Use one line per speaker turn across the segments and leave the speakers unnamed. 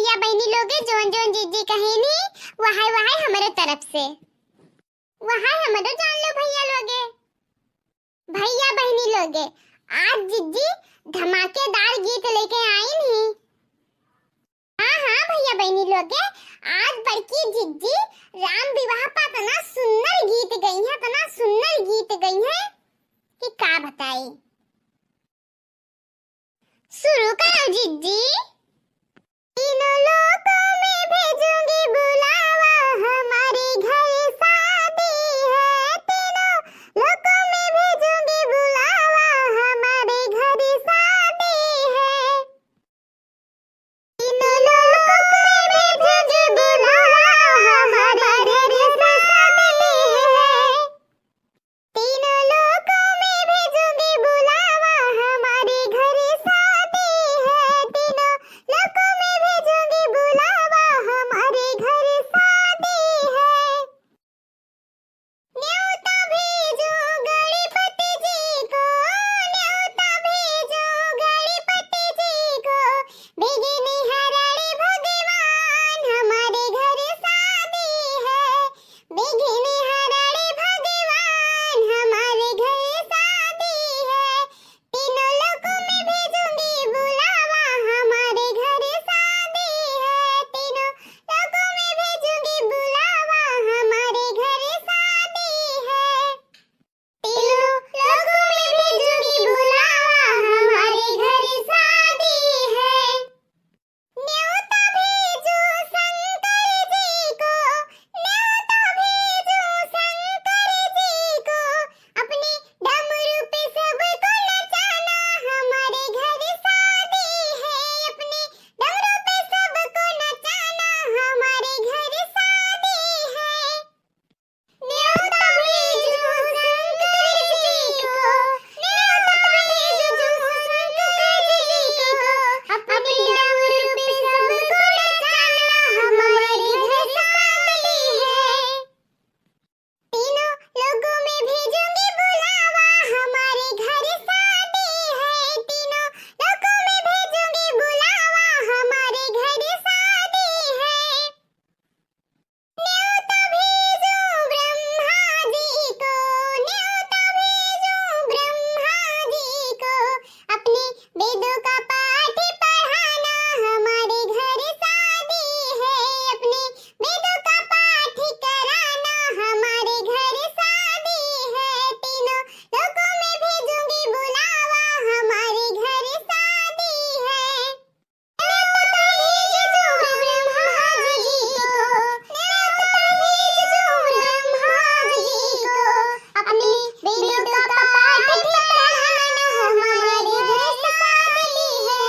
भैया बहनी लोगे जोन जोन जीजी कहेनी वहां वहां हमारे तरफ से वहां हमारे जान लो भैया लोगे भैया बहनी लोगे। आज जीजी धमाकेदार गीत लेके आई नहीं। हाँ भैया बहनी लोगे आज बड़की जीजी राम विवाह पर तना सुंदर गीत गई है, तना सुंदर गीत गई है कि का बताई। शुरू करो जीजी। तीनों लोकों में भेजूंगी बुलावा हमारे घर शादी है। तीनों लोकों में भेजूंगी बुलावा हमारे घर शादी है। तीनों लोकों में भेजूंगी बुलावा हमारे घर शादी है। तीनों लोकों में भेजूंगी बुलावा हमारे घर शादी है। तीनों लोकों में भेजूंगी बुलावा हमारे घर शादी है। न्योता भेजो गणपति जी को, न्योता भेजो गणपति जी को। बिघिनी हरणे भगवान हमारे घर शादी है। बिघिनी हरणे भगवान हमारे घर शादी है। तीनों लोकों में भेजूंगी बुलावा हमारे घर शादी है। तीनों लोकों में भेजूंगी बुलावा हमारे घर शादी है। तीनों लोकों में भेजूंगी बुलावा हमारे घर शादी है। न्योता भेजो शंकर जी को, न्योता भेजो शंकर जी को। अपने डमरू पे सबको नचाना हमारे घर शादी है। अपने डमरू पे सबको नचाना हमारे घर शादी है। न्योता भेजो शंकर जी को, न्योता भेजो शंकर जी को। अपने डमरू पे सबको नचाना हमारे घर शादी है। तीनों लोगों में भेजूंगी बुलावा हमारे घर शादी है। तीनों लोगों में भेजूंगी बुलावा हमारे घर शादी है। न्योता भेजो ब्रह्मा जी को, न्योता भेजो ब्रह्मा जी को। अपने वेदों का पाठ पढ़ाना हमारे घर शादी है। अपने वेदों का पाठ कराना हमारे घर शादी है। तीनों लोकों में भेजूंगी बुलावा हमारे घर शादी है। न्योता भेजो ब्रह्मा जी को, न्योता भेजो ब्रह्मा जी को। अपने वेदों का पाठ पढ़ाना हमारे घर शादी है।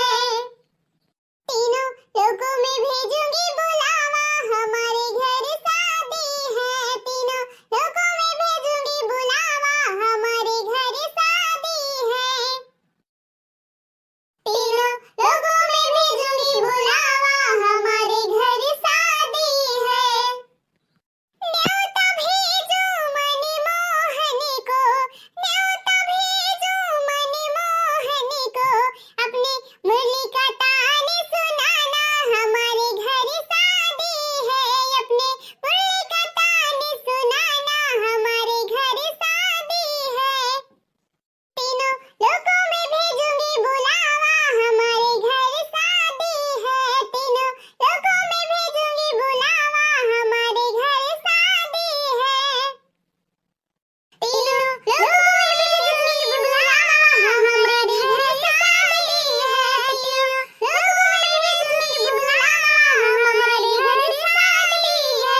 तीनों लोकों में भेजूंगी बुलावा हमारे घर शादी है। तीनों लोकों में भेजूंगी बुलावा हमारे घर शादी है। तीनों लोकों में भेजूंगी बुलावा हमारे घर शादी है। न्योता भेजो मनमोहन को, न्योता भेजो मनमोहन को। अपने मुरली का तान सुनाना हमारे घर शादी है। अपने मुरली का तान सुनाना हमारे घर शादी है। तीनों लोकों में भेजूंगी बुलावा हमारे घर शादी है। तीनों लोकों में भेजूंगी बुलावा हमारे घर शादी है। तीनों लोकों में भेजूंगी बुलावा हमारे घर शादी है। तीनों लोकों में भेजूंगी बुलावा हमारे घर शादी है।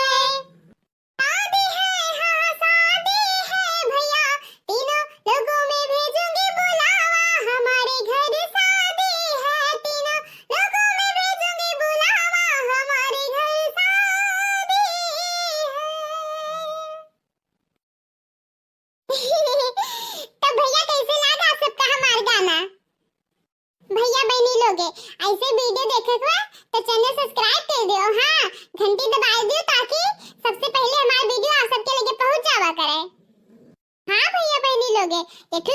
शादी है हाँ शादी है भैया। तीनों लोकों में भेजूंगी बुलावा हमारे घर शादी है। तीनों लोकों में भेजूंगी बुलावा हमारे घर शादी है। तो भैया कैसे लगा सबका हमारा गाना। भैया बहनी लोगे ऐसे वीडियो देखे हुआ तो चैनल सब्सक्राइब कर दियो। हाँ घंटी दबा दियो ताकि सबसे पहले हमारा वीडियो आप सबके लगे पहुंच जावा करे। हाँ भैया बहनी लोगे एक